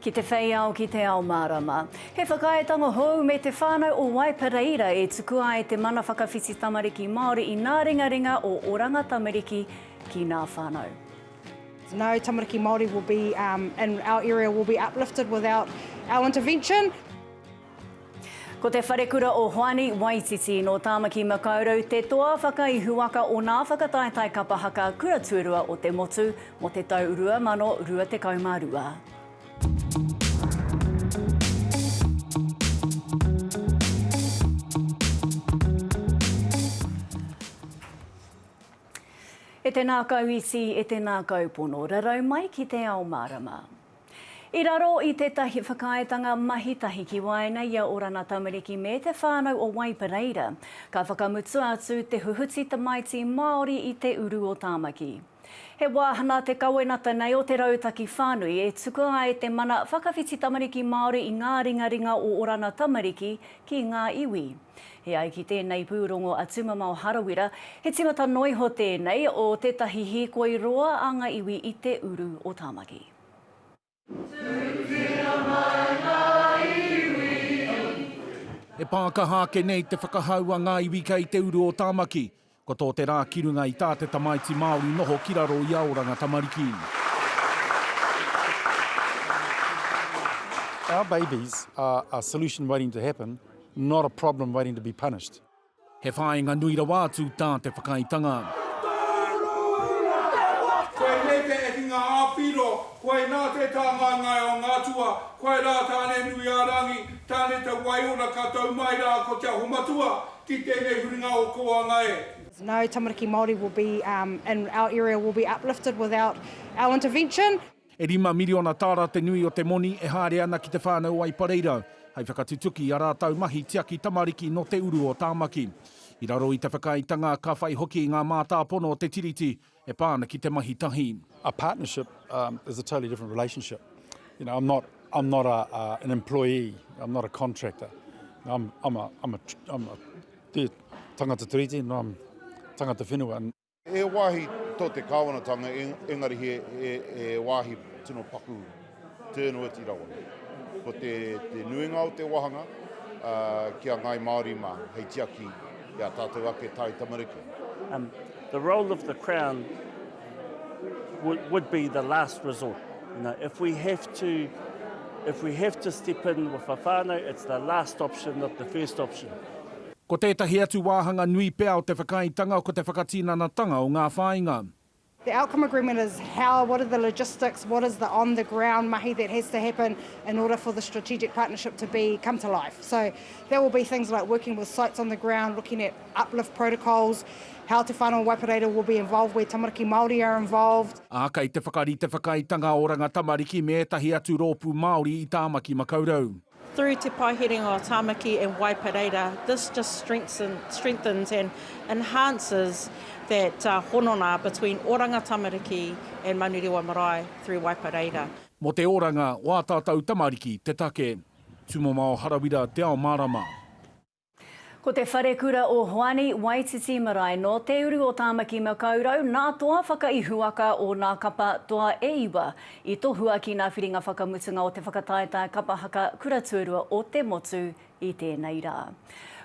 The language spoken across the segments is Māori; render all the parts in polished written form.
Ki te whei ao ki Te Ao Mārama. He whakaaetanga hou me Te Whānau o Waipareira e tukua e te mana whakawhiti tamariki Māori i ngā ringaringa o Oranga Tamariki ki ngā whānau. No tamariki Māori will be, in our area will be uplifted without our intervention. Ko te Wharekura o Hoani Waititi no Tāmaki Makaurau, te toa whakaihuwaka o ngā whakataetae kapa haka kura tuarua o te motu mo te taurua mano rua tekau mārua. E te whakawhiti, e te whakaupono, rarau mai ki Te Ao Mārama. I raro i tētahi whakaaetanga mahitahi ki waena ia Oranga Tamariki me Te Whānau o Waipareira, ka whakamutu atu te huhuti tamaiti Māori i te uru o Tāmaki. He wāhana te kauenata nei o te rautaki whānui e tukua e te mana whakawhiti tamariki Māori i ngā ringaringa o Oranga Tamariki ki ngā iwi. He ai ki tēnei pūrongo a tumamau harawira, he timata noiho tēnei o tētahi hīkoi roa a ngā iwi i te uru o Tāmaki. E pākaha ke nei te whakahaua ngā iwi kei te uru o Tāmaki, ko tō te rā kirunga i tā te tamaiti Māori noho kiraro i Oranga Tamariki. Our babies are a solution waiting to happen, not a problem waiting to be punished. He whāinga nui rawa atu tā te whakaitanga. Koe nei te eki ngā āpiro, koe nā te tāngai ngai o ngā tua, koe rā tāne nui ārangi, tāne te waiora katau mai rā ko te ahomatua, ki tēnei huringa o koa ngai. No tamariki Māori will be, in our area will be uplifted without our intervention. E 5 miliona tāra te nui o te moni e haere ana ki te whānau Waipareira, hei whakatituki a rātau mahi tiaki tamariki no te uru o Tāmaki. I raro i te whakaitanga ka whai hoki ngā mātāpono o te tiriti e pāna ki te mahi tahi. A partnership is a totally different relationship. You know, I'm not an employee. I'm not a contractor. I'm a tangata tiriti, no I'm tangata whenua. E wāhi tō te kāwanatanga, engari he wāhi tino paku tēnu ati rawa. Ko te nuinga o te wahanga, kia ngai Māori mā, hei tiaki, ia tātou ake tai tamariki. The role of the Crown would be the last resort. You know, if we have to step in with a whānau, it's the last option, not the first option. Ko tētahi atu wāhanga nui pēa o te whakaitanga o ko te whakatinanatanga o ngā whāinga. The outcome agreement is what are the logistics, what is the on-the-ground mahi that has to happen in order for the strategic partnership to come to life. So there will be things like working with sites on the ground, looking at uplift protocols, how Te Whānau Waipareira will be involved, where tamariki Māori are involved. Aka i te whakari te whakaitanga o Oranga Tamariki me etahi atu rōpū Māori i Tāmaki Makaurau. Through Te Pahiringa o Tāmaki and Waipareira, this just strengthens and enhances that honona between Oranga Tamariki and Manurewa Marae through Waipareira. Mo te oranga, wā tātou tamariki, te take, tumamau harawira Te Ao Mārama. Ko te Wharekura o Hoani Waititi marae no te uru o Tāmaki Makaurau, nā toa whakaihuwaka o ngā kapa toa e iwa i tohua ki ngā whiringa whakamutunga o te whakataetae kapa haka kura tuarua o te motu i tēnei rā.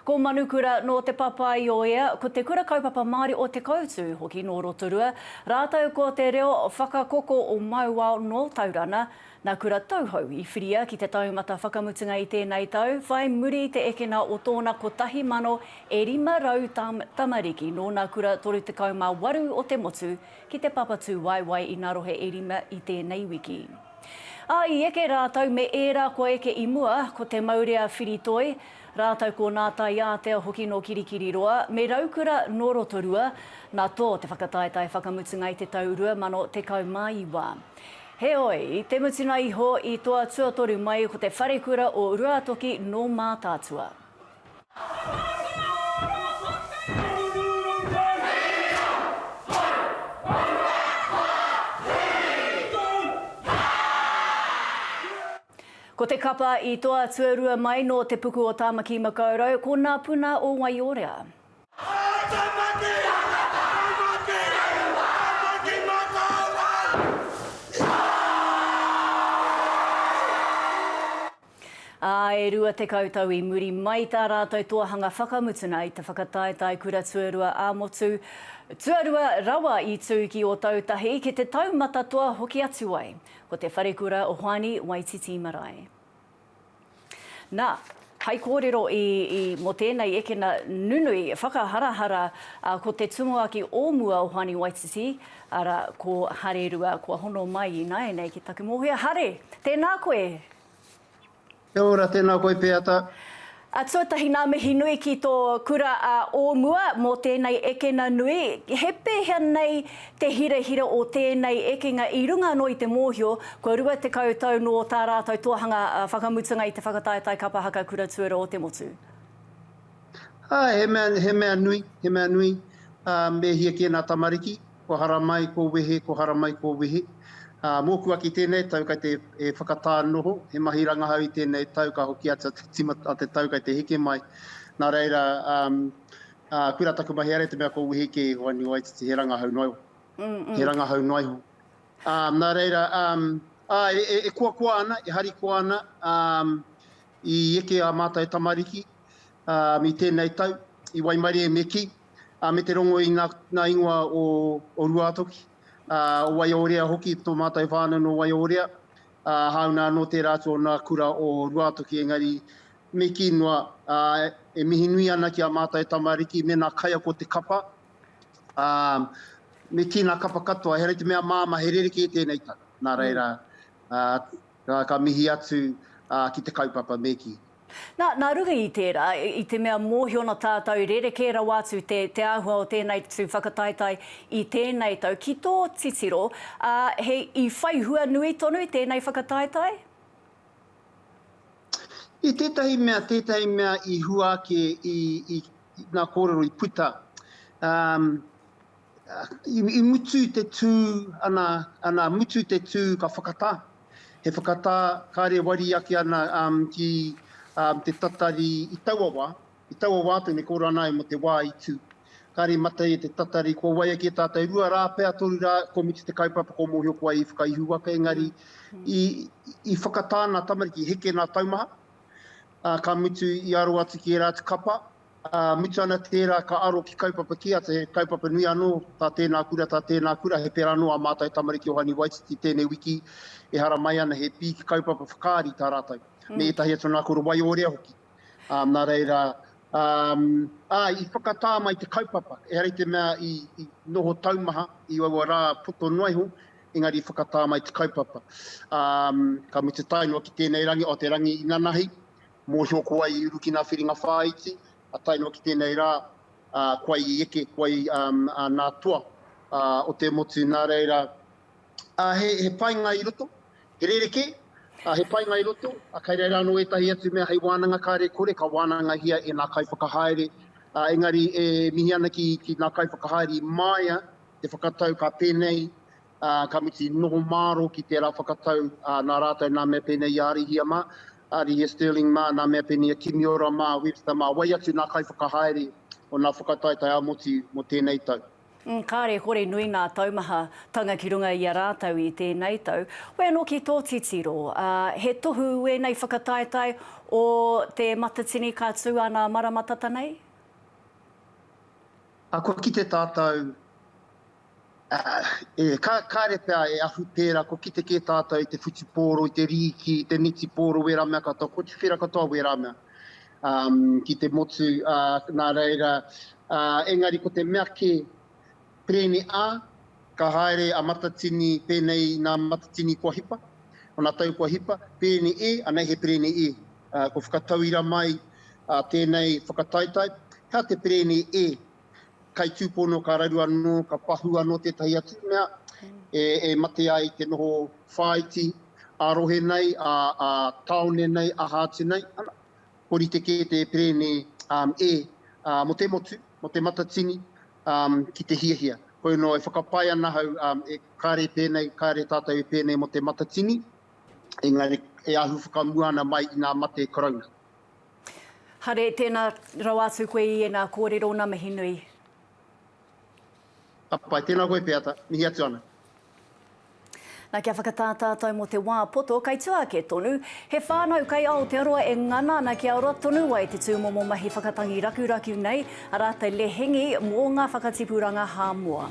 Ko manukura no te papai o ea, ko te kura kaupapa Māori o te kautu, hoki no rotorua, rātau ko te reo whakakoko o mauao no taurana, nā kura tauhou i whiria ki te taumata whakamutunga i tēnei tau, whai muri i te ekena o tōna ko tahi mano e 500 tamariki no nā kura 38 o te motu ki te papatū waiwai i ngā rohe e 5 i tēnei wiki. I eke rātau me ērā ko eke i mua ko te maurea whiritoi, rātau ko nā tai ātea hoki no kirikiri roa, me raukura no rotorua, nā tō te whakataetae whakamutunga i te taurua mano tekau māiwa. He oi, i te mutuna iho i toa tuatoru mai ko te Wharekura o Ruatoki no Mātātua. Ko te kapa i toa tuarua mai no te puku o Tāmaki Makaurau, ko ngā puna o Waiora. e rua tekau tau I muri mai tā rātou tuahanga whakamutuna I te whakataetae kura tuarua a motu. Tuarua rawa I tū ki o tautahi ki te taumata toa hoki atu ai. Ko te Wharekura o Hoani Waititi marae. Nā, hai kōrero I mo tēnei ekena nunui whakaharahara ko te tumuaki ōmua o Hoani Waititi, ara ko harerua kua hono mai I naenei ki taku mōhia. Hare, tēnā koe! Kia ora, tēnā koe pēata. Tuatahi nā mihi nui ki tō kura ōmua mō tēnei ekena nui. He pēhea nei te hirehira o tēnei ekenga I runga no I te mōhio, kua rua te kautau no tā rātou tuahanga whakamutunga I te whakataetae kapa haka kura tuarua o te motu. He mea nui. Me hia ki nā tamariki, ko hara mai ko wehe, mōkua ki tēnei tau kai te whakatānoho, he mahi rangahau I tēnei tau ka hoki ata te tima te tau kai te heke mai. Nā reira, kura taku mahi are te mea ko wehe ke Hoani Waititi, he rangahau noiho. He rangahau noiho. Nā reira, e kua ana, e hari kua ana, I eke a mātai tamariki, mi tēnei tau, I Waipareira me ki, me te rongo I nā ingoa o Ruatoki. O Waipareira hoki tō mātai whānau no Waipareira, hauna no te rātou nā kura o Ruatoki engari me ki noa e mihi nui ana ki a mātai tamariki me nā kaia ko te kapa, me ki nā kapa katoa, he rei te mea māma he rere ki tēnei tā. Nā reira, ka mihi atu ki te kaupapa me ki. Nā runga I tērā, I te mea mōhio na tātou rerekē rawa atu te āhua o tēnei tu whakataetae I tēnei tau. Ki tō titiro, he I whaihua nui tonu tēnei whakataetae? I tētahi mea I hua ke I nā kōrero I puta. I mutu te tū, ana mutu te tū ka whakatā. He whakatā, kāre wari ake ana ki te tatari I tauawa atu me kōra nai mo te wā I tū. Kāre matai te tatari ko waia ki tātai rua rā, pēa toru rā, ko miti te kaupapa ko mōhio kua I whakaihuwaka engari. I whakatāna tamariki heke nā taumaha, ka mutu I aro atu ki e rātu kapa, mutu ana tērā ka aro ki kaupapa ki ata, he kaupapa nui anō, tā tēnā kura, he pēra anō a mātai tamariki o Hoani Waititi tēnei wiki, e hara mai ana he pī ki kaupapa whakaari tā rātou. Me etahi atu nā kura Waipareira hoki. Nā reira, I whakatā mai te kaupapa, e rei te mea I noho taumaha, I wawa rā poto noiho, engari whakatā mai te kaupapa. Ka me te tainua ki tēnei rangi, o te rangi I nanahi, mōhio kua I uruki nā whiringa whāiti, a tainua ki tēnei rā, kua I eke, kua I nā tua o te motu. Nā reira, he painga I roto, he rereke, he painga I roto, a kai reira anō etahi atu mea hei wānanga kāre kore, ka wānanga hia e nā kai whakahaere. Engari e mihi ana ki nā kai whakahaere maia, te whakatau ka pēnei, ka miti noho māro ki te rā whakatau nā rātou nā mea pēnei Ari hia mā, Ari hia Sterling mā, nā mea pēnei Kimiora mā, Webster mā, wai atu nā kai whakahaere o nā whakataetae a moti mo tēnei tau. Kāre kore nui ngā taumaha tanga ki runga I a rātau I tēnei tau. Wea no ki tō titiro, he tohu e nei whakataetae o te matatini ka tū ana maramatata nei? Ko ki te tātou, kāre pēa e ahu pēra, ko ki te ke tātou I te whutipōro, I te riki, I te nitipōro wera mea katoa, ko te whera katoa wera mea. Ki te motu, nā reira, engari ko te mea ke, prēne ka haere a matatini pēnei nā matatini kua hipa, o nā tau kua hipa, prēne anei he prēne ko whakatauira mai tēnei whakataetae, ka te prēne kai tūpono ka raru anō, ka pahu anō tētahi atu mea, e mate ai te noho whaiti, a rohe nei, a taone nei, a hāti nei, kori te ke te prēne mo te motu, mo te matatini, ki te hiahia. Koe no e whakapai ana hau e kāre pēnei, kāre tātou e pēnei mo te matatini, engari e ahu whakamuana mai I nā mate koraunga. Hare, tēnā rau atu koe I nā kōrero nā mihi nui. Apai, tēnā koe pēata, mihi atu ana. Nā kia whakatātātou mo te wā poto, kai tua ke tonu, he whānau kai Aotearoa e ngana na kia ora tonu ai te tūmomo mahi whakatangi rakuraku nei, a rātai lehengi mō ngā whakatipuranga hāmua.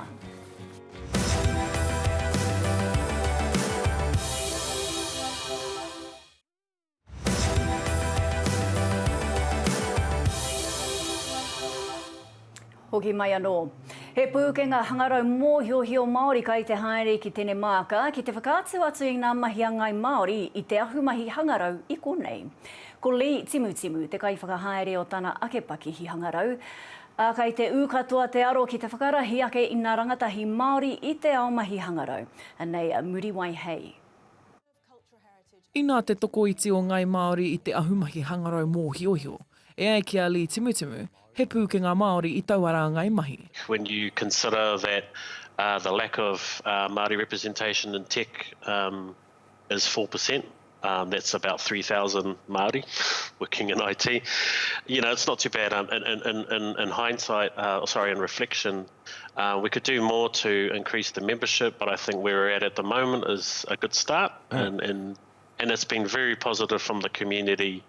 Hoki mai anō. He pūkenga hangarau mōhiohio Māori kai te haere ki tēnei māka ki te whakaatu atu i ngā mahiangai Māori i te ahumahi hangarau i konei. Ko li timu, te kai whakahaere o tana akepaki hi hangarau. Kai te ūkatoa te aro ki te whakarahi ake i ngā rangatahi Māori i te ao mahi hangarau. Nei muri whei. I nā te toko iti o ngai Māori i te ahumahi hangarau mōhiohio, e ai kia li timu, he pūkenga Māori i tauara ngai mahi. When you consider that the lack of Māori representation in tech is 4%, that's about 3,000 Māori working in IT. You know, it's not too bad. In hindsight, in reflection, we could do more to increase the membership, but I think where we're at the moment is a good start, and it's been very positive from the community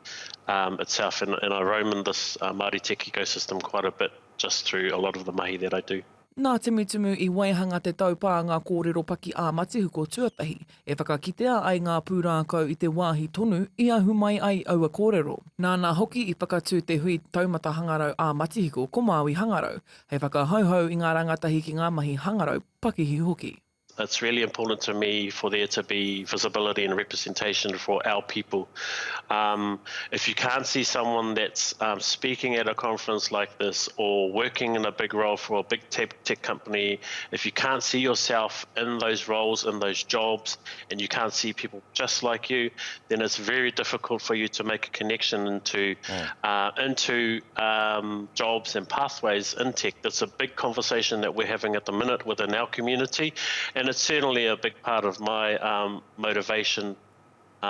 itself, and I roam in this Māori tech ecosystem quite a bit just through a lot of the mahi that I do. Nā timutumu i waihanga te taupā ngā kōrero paki a matihuko tuatahi, e whakakitea ai ngā pūrākau i te wāhi tonu i ahu mai ai aua kōrero. Nāna hoki i whakatū te hui taumata hangarau a matihiko ko Māui hangarau, hei whakahauhau i ngā rangatahi ki ngā mahi hangarau pakihi hoki. It's really important to me for there to be visibility and representation for our people. If you can't see someone that's speaking at a conference like this or working in a big role for a big tech company, if you can't see yourself in those roles, in those jobs, and you can't see people just like you, then it's very difficult for you to make a connection into jobs and pathways in tech. That's a big conversation that we're having at the minute within our community, and it's certainly a big part of my motivation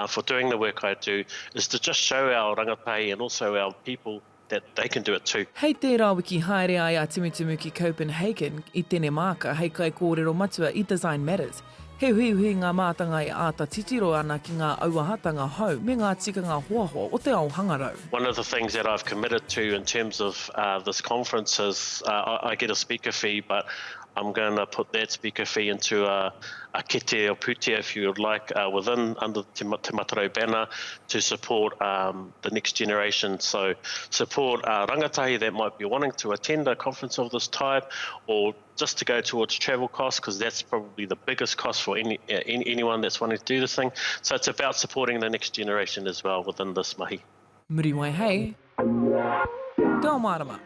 for doing the work I do, is to just show our rangatahi and also our people that they can do it too. Hei tērā wiki haere ai a timutumu ki Copenhagen i tēnei māka hei kai kōrero matua i Design Matters. He hui ngā mātanga i āta titiro ana ki ngā auahatanga hau me ngā tikanga hoahoa o te ao hangarau. One of the things that I've committed to in terms of this conference is I get a speaker fee, but I'm going to put that speaker fee into a kete or putia, if you would like, under Te Matarau banner to support the next generation. So support rangatahi that might be wanting to attend a conference of this type, or just to go towards travel costs, because that's probably the biggest cost for anyone that's wanting to do this thing. So it's about supporting the next generation as well within this mahi. Muri whei, Te Ao Mārama.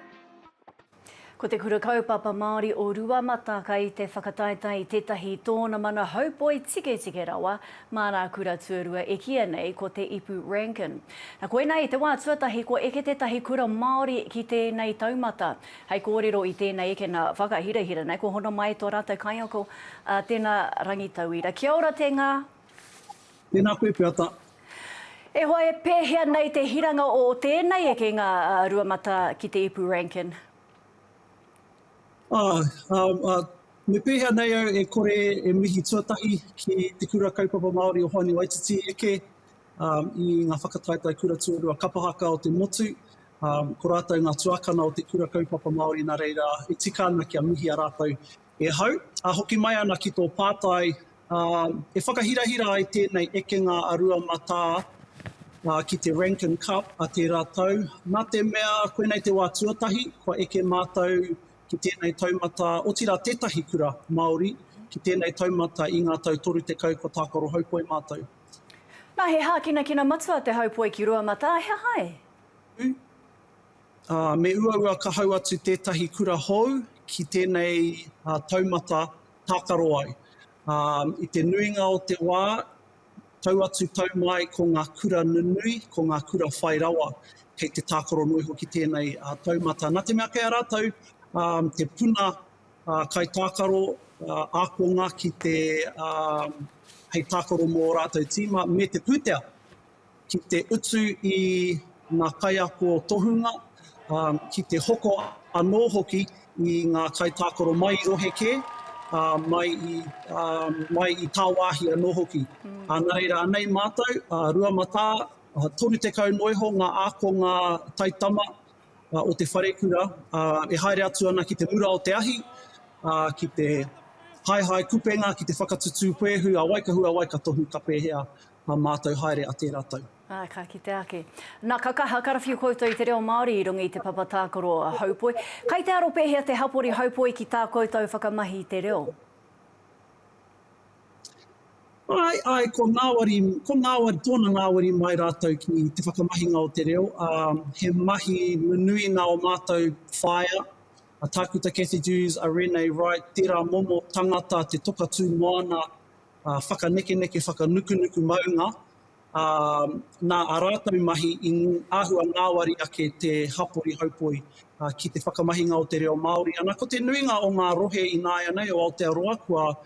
Ko te kura kaupapa Māori o Ruamata kai te whakataetae i tētahi tōna mana haupoi tike rawa, mana kura tuarua e kia nei ko te ipu Rankin. Na koe nei te wā tuatahi ko eke tētahi kura Māori ki tēnei taumata. Hei kōrero i tēnei eke na whakahirahira nei, ko hono mai tō rātou kaiako tēnā rangitauira. Kia ora te ngā? Tēnā koe peata. E hoa e pēhea nei te hiranga o tēnei eke ngā Ruamata ki te ipu Rankin. Me pēhea nei au e kore e mihi tuatahi ki te kura kaupapa Māori o Hoani Waititi eke i ngā whakataetae kura tuarua kapahaka o te motu. Ko rātou ngā tuakana o te kura kaupapa Māori nā reira e tika ana kia mihi a rātou e hau. Hoki mai ana ki tō pātai e whakahirahira ai tēnei eke ngā arua mata ki te Rankin Cup a te rātou. Nā te mea koe nei te wā tuatahi, ko eke mātou ki tēnei taumata, o tira tētahi kura Māori, ki tēnei taumata i ngā tau toru tekau ko tākaro haupoi mātou. Nā he hākina matua te haupoi ki Ruamata, he hai? Me ua ka hau atu tētahi kura hou ki tēnei taumata tākaro ai. I te nuinga o te wā, tau atu tau mai ko ngā kura nunui, ko ngā kura whairawa, kei te tākaro nui hoki tēnei taumata. Nā te mea kei rātou, te puna kai tākaro ākonga ki te hei tākaro mō rātou tīma, me te pūtea ki te utu i ngā kaiako tohunga, ki te hoko anō hoki i ngā kai tākaro mai rohe ke, mai i tā wāhi anō hoki. Nā reira, anei mātou, rua mata, toru tekau noiho ngā ākonga taitama o te Wharekura, e haere atu ana ki te mura o te ahi, ki te hai kupenga, ki te whakatutu puehu, a waikahua waikatohu ka pēhea mātou haere a tērā tau. Ka ki te ake. Nā kakaha karawhiu koutou i te reo Māori i runga i te papatākoro a haupoi. Kai te aro pēhea te hapori haupoi ki tā koutou whakamahi i te reo? Ai, ko tōna ngāwari mai rātou ki te whakamahinga o te reo. He mahi nui nā o mātou whaia, a tākuta Kathy Dews, a Renee Wright, tērā momo tangata, te tokatū moana, whakaneke, whakanukunuku maunga. Nā a rātou mahi i āhua ngāwari ake te hapori haupoi ki te whakamahinga o te reo Māori. Ana ko te nuinga o ngā rohe i nāia nei o Aotearoa, kua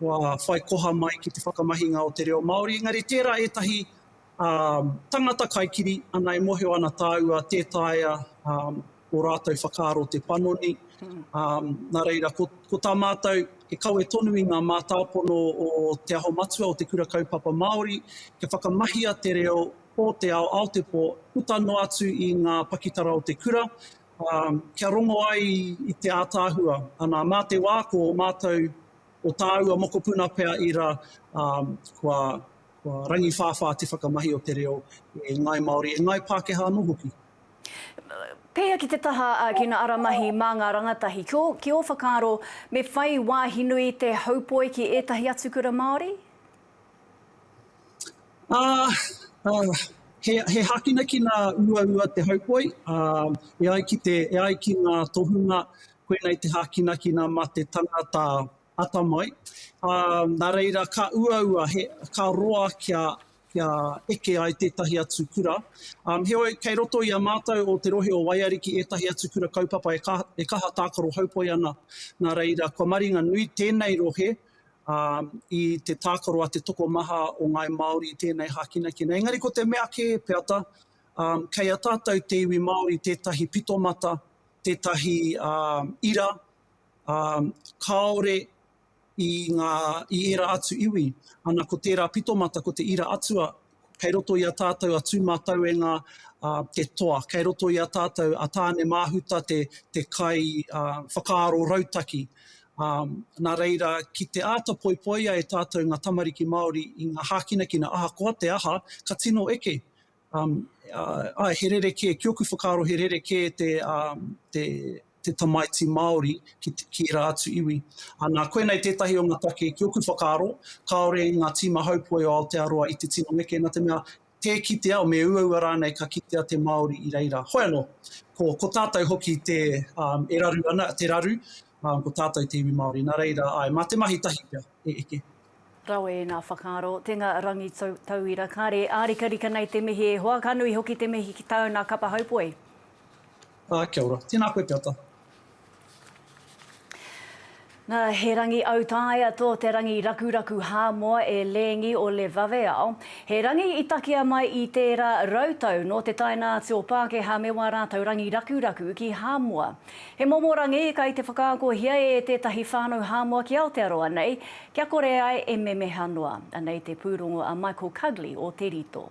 whai koha mai ki te whakamahinga o te reo Māori. Engari tērā etahi tangata kaikiri, ana i moheo ana tāua tētaia o rātou whakaaro te panoni. Nā reira, ko tā mātou, e kau e tonu i ngā mātāpono o te aho matua o te kura kaupapa Māori, ke whakamahia te reo o te ao Aotepo, puta no atu i ngā pakitara o te kura. Kia rongo ai i te ātāhua, ana mā te wā ko mātou o tāua mokopuna pea ira kua rangi whāwha te whakamahi o te reo e ngai Māori, e ngai Pākehā no hoki. Pēa ki te taha ki ngā aramahi mā ngā rangatahi, ki o whakaaro me whai wāhinui te haupoi ki ētahi atu kura Māori? He hakina ki ngā ua te haupoi, e ai ki ngā tohunga, koenei te hakina ki ngā mā te tangata ata mai. Nā reira, ka ua, ka roa kia eke ai tētahi atu kura. Heoi, kei roto i a mātou o te rohe o Waiariki ētahi atu kura kaupapa e kaha tākaro haupoi ana. Nā reira, kua maringa nui tēnei rohe i te tākaro a te toko maha o ngai Māori tēnei hakina kina. Engari ko te mea ke peata, kei a tātou te iwi Māori tētahi pitomata, tētahi ira, kaore, i era atu iwi. Ana ko tērā pitomata, ko te ira atua, kei roto i a tātou a tūmātau e ngā te toa. Kei roto i a tātou a tāne māhuta te kai whakaaro rautaki. Nā reira, ki te āta poipoia e tātou ngā tamariki Māori i ngā hākina kina aha koa te aha, ka tino eke. He rereke, kioku whakaaro he rereke te tamaiti Māori ki era atu iwi. Ana koenei tētahi o ngā take kioku whakaaro, kaore ngā tīma haupoi o Aotearoa i te tino meke, nā te mea te kitea o me uaua rānei ka kitea te Māori i reira. Hoi anō, ko tātou hoki te e raru ana, te raru, ko tātou te iwi Māori. Nā reira, mā te mahi tahi pia, e eke. Rau e nā whakaaro, tenga rangi tauira, kāre ārika nei te mihi, hoa kanui hoki te mihi ki tau nā kapa haupoi? Kia ora, tēnā koe piata. Nā, he rangi autaia tō te rangi rakuraku hāmoa e lēngi o le waweao. He rangi i takia mai i tērā rautau no te taina atu o Pākehā me wā rātau rangi rakuraku ki hāmoa. He momo rangi kai te whakaakohia e tētahi whānau hāmoa ki Aotearoa nei, kia kore ai e memeha noa. Anei te pūrongo a Michael Cugley o Te Rito.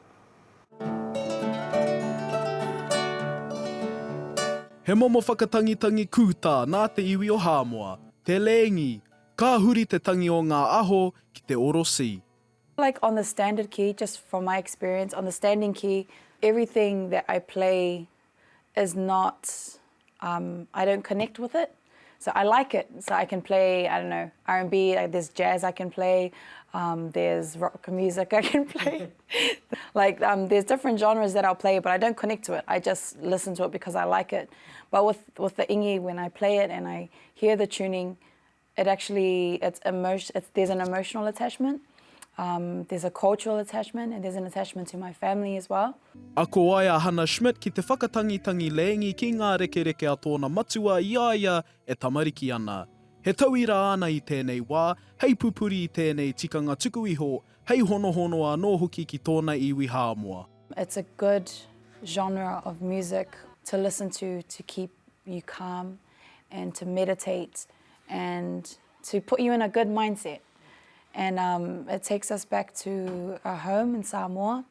He momo whakatangitangi kūtā nā te iwi o hāmoa. Te lēngi, ka huri te tangi o ngā aho ki te orosi. Like on the standard key, just from my experience, on the standing key, everything that I play is not, I don't connect with it. So I like it. So I can play, I don't know, R&B, like there's jazz I can play, there's rock music I can play. There's different genres that I'll play, but I don't connect to it. I just listen to it because I like it. But with the ingi, when I play it and I hear the tuning, there's an emotional attachment. There's a cultural attachment, and there's an attachment to my family as well. Ako ai a Hannah Schmidt ki te whakatangitangi lēngi ki ngā rekereke a tōna matua iaia e tamariki ana. He tauira ana i tēnei wā, hei pupuri i tēnei tikanga tuku iho, hei honohonoa nō hoki ki tōna iwi hāmoa. It's a good genre of music to listen to keep you calm and to meditate and to put you in a good mindset. And it takes us back to our home in Samoa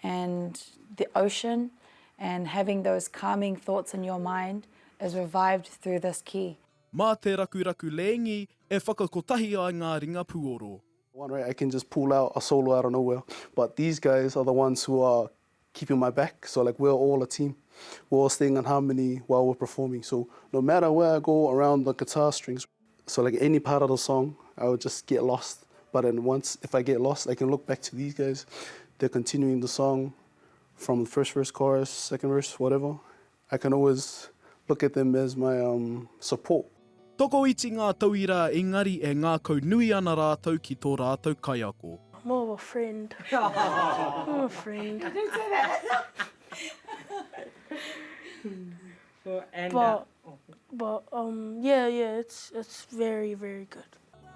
and the ocean, and having those calming thoughts in your mind is revived through this ki. Mā te rakuraku lēngi e whakakotahi ai ngā ringa puoro. One way I can just pull out a solo out of nowhere, but these guys are the ones who are keeping my back. So like we're all a team. We're all staying in harmony while we're performing. So no matter where I go around the guitar strings, so like any part of the song, I would just get lost. But then once, if I get lost, I can look back to these guys. They're continuing the song from the first verse, chorus, second verse, whatever. I can always look at them as my support. Toko iti ngā tauira, engari e ngā kau nui ana rātou ki tō rātou kaiako. More of a friend. More a friend. I didn't say that. Yeah, it's very, very good.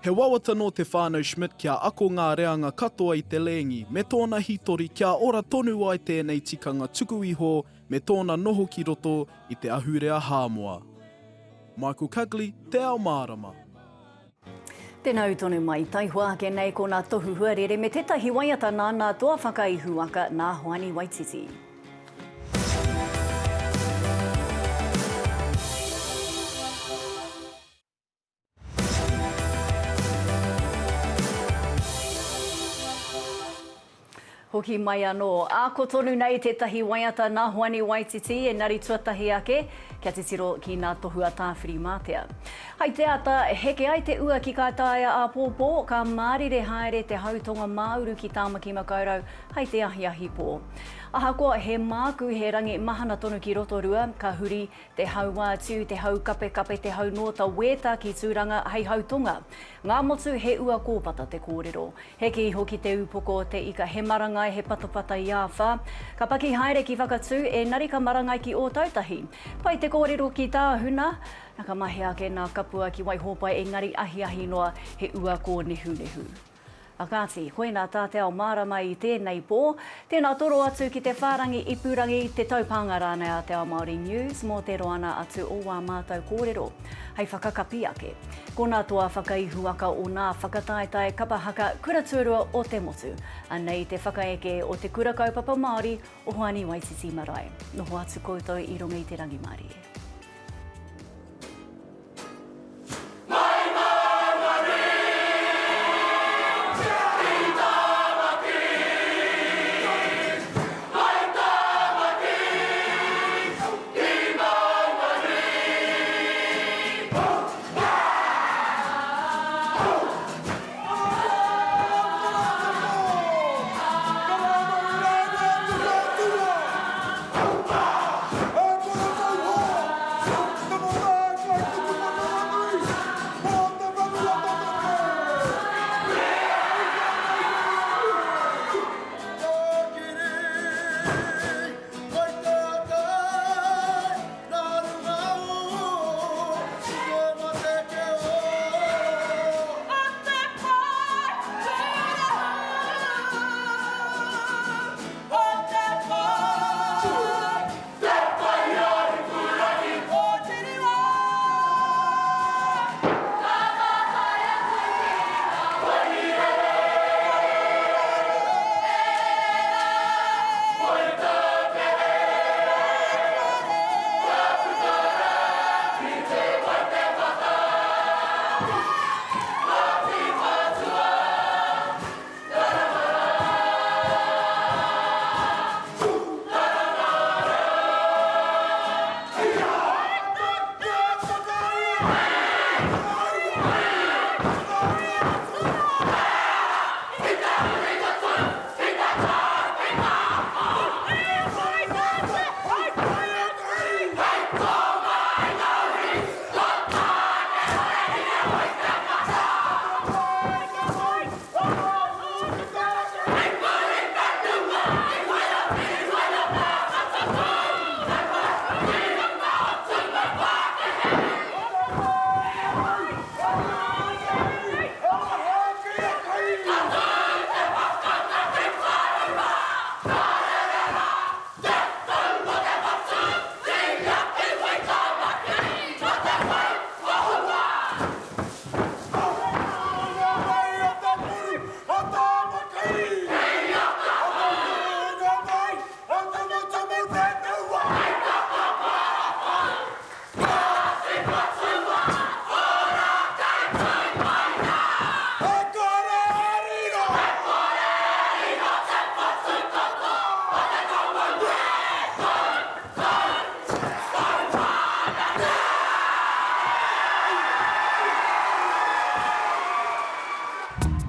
He wawata no Te Whānau Schmidt kia ako ngā reanga katoa I te lēngi, me tōna hitori kia ora tonu ai tēnei tikanga tuku iho, me tōna noho ki roto I te ahurea hāmoa. Michael Cugley, Te Ao Mārama. Tēnā tonu mai, taihua ke nei ko nā tohu huarere me tētahi waiata nāna toa whakaihuwaka nā Hoani Waititi. Hoki mai anō, āko tonu nei tētahi waiata nā Hoani Waititi e nari tuatahi ake, kia te tiro ki nā tohua tāwhiri mātea. Hei te ata, heke ai te ua ki kā tāia a pōpō, ka mārire haere te hautonga māuru ki Tāmaki Makaurau, hei te ahi ahi pō. Ahakoa he māku he rangi mahana tonu ki Rotorua, ka huri te hau wātu, te hau kape, te hau nota weta ki tūranga hei hautonga. Ngā motu he ua kōpata te kōrero. Heke iho ki te upoko te ika he marangai he patapata I āwha. Ka paki haere ki whakatū e nari ka marangai ki o tautahi. Pai te kōrero ki tāhuna, nā ka mahi ake nā kapua ki Waihopai engari ahi ahi noa he ua kō nehu nehu. Akati, koe nā tā Te Ao Mārama I tēnei pō, tēnā toro atu ki te whārangi ipurangi te taupanga rānei a Te Ao Māori News, mō te roana atu o wā mātou kōrero. Hei whakakapi ake. Ko nā toa whakaihuwaka o nā whakataetae kapa haka kura tuarua o te motu. Anei te whakaeke o te kura kaupapa Māori o Hoani Waititi marae. Noho atu koutou I runga I te rangi Māori.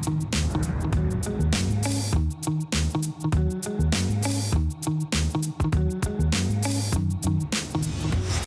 Tēnei.